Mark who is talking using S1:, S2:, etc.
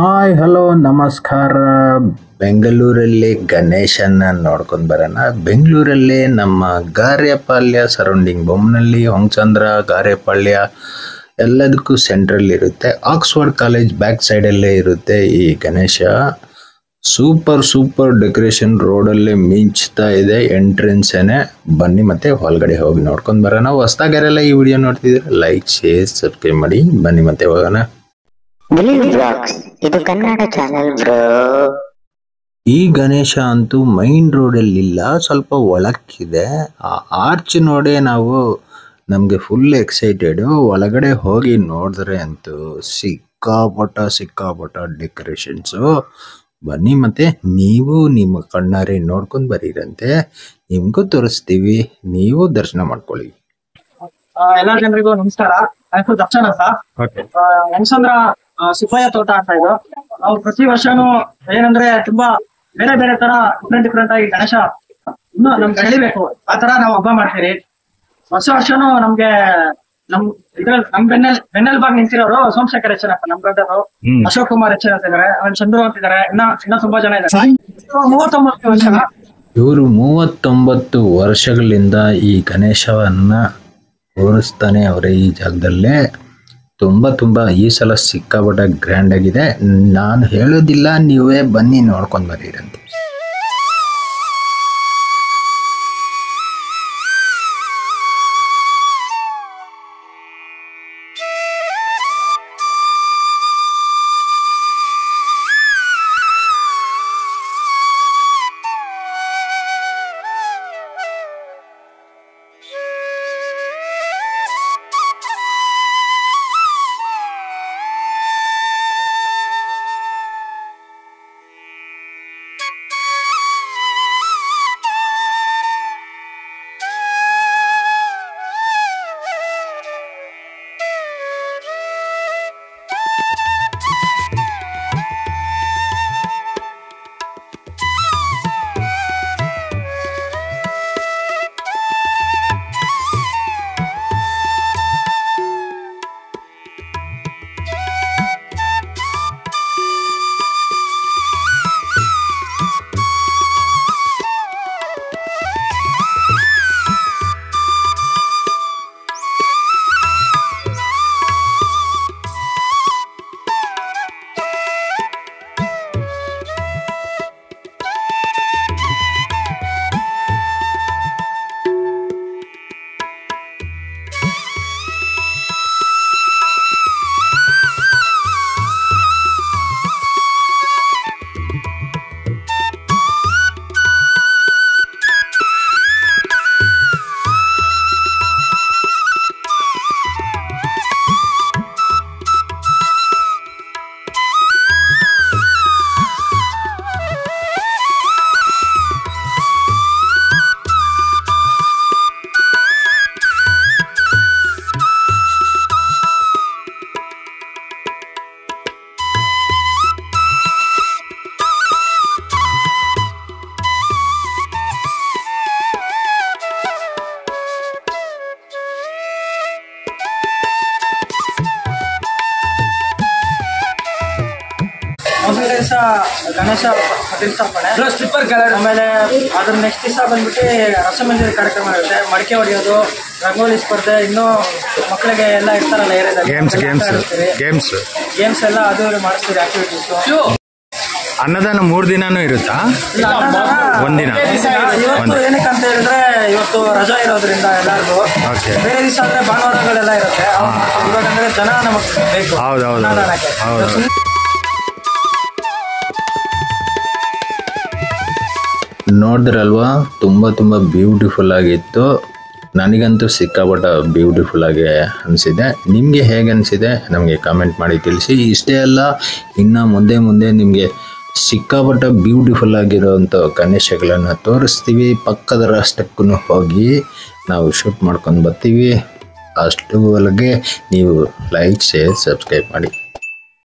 S1: Hi hello ನಮಸ್ಕಾರ. ಬೆಂಗಳೂರಲ್ಲಿ ಗಣೇಶನ ನೋಡ್ಕೊಂಡು ಬರೋಣ. ಬೆಂಗಳೂರಲ್ಲಿ ನಮ್ಮ ಗಾರೆಪಾಳ್ಯ ಸರೌಂಡಿಂಗ್ ಬೊಮ್ಮನಹಳ್ಳಿ, ಹೊಂಗಚಂದ್ರ, ಗಾರೆಪಾಳ್ಯ ಎಲ್ಲದಕ್ಕೂ ಸೆಂಟ್ರಲ್ ಇರುತ್ತೆ. ಆಕ್ಸ್ಫರ್ಡ್ ಕಾಲೇಜ್ ಬ್ಯಾಕ್ ಸೈಡಲ್ಲೇ ಇರುತ್ತೆ ಈ ಗಣೇಶ. ಸೂಪರ್ ಡೆಕೋರೇಷನ್ ರೋಡಲ್ಲೇ ಮಿಂಚ್ತಾ ಇದೆ. ಎಂಟ್ರೆನ್ಸೇನೆ ಬನ್ನಿ ಮತ್ತೆ ಒಳಗಡೆ ಹೋಗಿ ನೋಡ್ಕೊಂಡು ಬರೋಣ. ಹೊಸ್ದಾಗ್ಯಾರೆಲ್ಲ ಈ ವಿಡಿಯೋ ನೋಡ್ತಿದ್ರೆ ಲೈಕ್, ಶೇರ್, ಸಬ್ಸ್ಕ್ರೈಬ್ ಮಾಡಿ. ಬನ್ನಿ ಮತ್ತೆ ಹೋಗೋಣ.
S2: ಇದು ಕನ್ನಡ ಚಾನೆಲ್ ಬ್ರೋ.
S1: ಈ ಗಣೇಶ ಅಂತೂ ಮೈನ್ ರೋಡಲ್ಲಿ ಇಲ್ಲ, ಸ್ವಲ್ಪ ಒಳಕ್ಕಿದೆ. ಆ ಆರ್ಚ್ ನೋಡೇ ನಮಗೆ ಫುಲ್ ಎಕ್ಸೈಟೆಡ್. ಒಳಗಡೆ ಹೋಗಿ ನೋಡಿದ್ರೆ ಅಂತೂ ಸಿಕ್ಕಾಪಟ್ಟ ಡೆಕೋರೇಷನ್ಸು. ಬನ್ನಿ ಮತ್ತೆ ನೀವು ನಿಮ್ಮ ಕಣ್ಣಾರೆ ನೋಡ್ಕೊಂಡು ಬರೀರಂತೆ. ನಿಮ್ಗೂ ತೋರಿಸ್ತೀವಿ, ನೀವು ದರ್ಶನ ಮಾಡ್ಕೊಳ್ಳಿ.
S3: ಎಲ್ಲ ಜನರಿಗೂ ನಮಸ್ಕಾರ. ಹೆಸರು ದರ್ಶನ್ ಅಂತ. ಹೊಂಗಚಂದ್ರ ಸುಬ್ಬಯ್ಯ ತೋಟ ಅಂತ ಇದು. ನಾವು ಪ್ರತಿ ವರ್ಷನೂ ಏನಂದ್ರೆ ತುಂಬಾ ಬೇರೆ ತರ ಡಿಫ್ರೆಂಟ್ ಆಗಿ ಗಣೇಶ ಇನ್ನು ನಮ್ಗೆ ಬೆಳಿಬೇಕು ಆ ತರ ನಾವು ಹಬ್ಬ ಮಾಡ್ತೀವಿ. ವರ್ಷನೂ ನಮ್ಗೆ ನಮ್ ಬೆನ್ನೆಲ್ಬಾಗ್ ನಿಂತಿರೋರು ಸೋಮಶೇಖರ್ ಎಚ್ ಅಂತ, ನಮ್ ಬ್ರದರ್ ಅಶೋಕ್ ಕುಮಾರ್ ಎಚ್ ಅಂತ ಇದಾರೆ, ಅವನ್ ಚಂದ್ರು ಅಂತ ಇದಾರೆ, ಇನ್ನ ತುಂಬಾ ಜನ ಇದ್ದಾರೆ. 39 ವರ್ಷ
S1: ಇವರು 39 ವರ್ಷಗಳಿಂದ ಈ ಗಣೇಶವನ್ನ ಓಡಿಸ್ತಾನೆ ಅವರೇ ಈ ಜಾಗದಲ್ಲೇ. ತುಂಬಾ ಈ ಸಲ ಸಿಕ್ಕಾಪಟ್ಟೆ ಗ್ರ್ಯಾಂಡ್ ಆಗಿದೆ. ನಾನು ಹೇಳೋದಿಲ್ಲ, ನೀವೇ ಬನ್ನಿ ನೋಡ್ಕೊಂಡು ಬರೀರಂತೆ.
S3: ಮೊದಲ ದಿವಸ ಗಣೇಶ ಪ್ರತಿಷ್ಠಾಪನೆ, ಆಮೇಲೆ ಅದ್ರ ನೆಕ್ಸ್ಟ್ ದಿವಸ ಬಂದ್ಬಿಟ್ಟು ರಸಮಂಜರಿ ಕಾರ್ಯಕ್ರಮ ಇರುತ್ತೆ. ಮಡಿಕೆ ಹೊಡೆಯೋದು, ರಂಗೋಲಿ ಸ್ಪರ್ಧೆ, ಇನ್ನೂ ಮಕ್ಕಳಿಗೆ ಎಲ್ಲ ಇರ್ತಾರಲ್ಲ ಏರಿಯಾದಲ್ಲಿ ಗೇಮ್ಸ್ ಎಲ್ಲ ಅದು ಮಾಡಿಸ್ತೀವಿ. ಆಕ್ಟಿವಿಟೀಸ್.
S4: ಅನ್ನದಾನ 3 ದಿನಾನೂ ಇರುತ್ತಾ? ಒಂದಿನ.
S3: ಇವತ್ತು ಏನಕ್ಕೆ ಅಂತ ಹೇಳಿದ್ರೆ ಇವತ್ತು ರಜಾ ಇರೋದ್ರಿಂದ ಎಲ್ಲರಿಗೂ. ಬೇರೆ ದಿವಸ ಅಂದ್ರೆ ಭಾನುವಾರಗಳೆಲ್ಲ ಇರುತ್ತೆ. ಇವಾಗ ಅಂದ್ರೆ ಜನ ನಮಗೆ ಬೇಕು.
S4: ಹೌದು.
S1: ನೋಡಿದ್ರಲ್ವಾ, ತುಂಬ ಬ್ಯೂಟಿಫುಲ್ ಆಗಿತ್ತು. ನನಗಂತೂ ಸಿಕ್ಕಾಪಟ್ಟ ಬ್ಯೂಟಿಫುಲ್ ಆಗಿ ಅನಿಸಿದೆ. ನಿಮಗೆ ಹೇಗೆ ಅನಿಸಿದೆ ನಮಗೆ ಕಾಮೆಂಟ್ ಮಾಡಿ ತಿಳಿಸಿ. ಇಷ್ಟೇ ಅಲ್ಲ, ಇನ್ನು ಮುಂದೆ ನಿಮಗೆ ಸಿಕ್ಕಾಪಟ್ಟ ಬ್ಯೂಟಿಫುಲ್ ಆಗಿರೋವಂಥ ಗಣೇಶಗಳನ್ನು ತೋರಿಸ್ತೀವಿ. ಪಕ್ಕದ ರಾಷ್ಟ್ರಕ್ಕೂ ಹೋಗಿ ನಾವು ಶೂಟ್ ಮಾಡ್ಕೊಂಡು ಬರ್ತೀವಿ. ಅಷ್ಟುವರೆಗೆ ನೀವು ಲೈಕ್, ಶೇರ್, ಸಬ್ಸ್ಕ್ರೈಬ್ ಮಾಡಿ.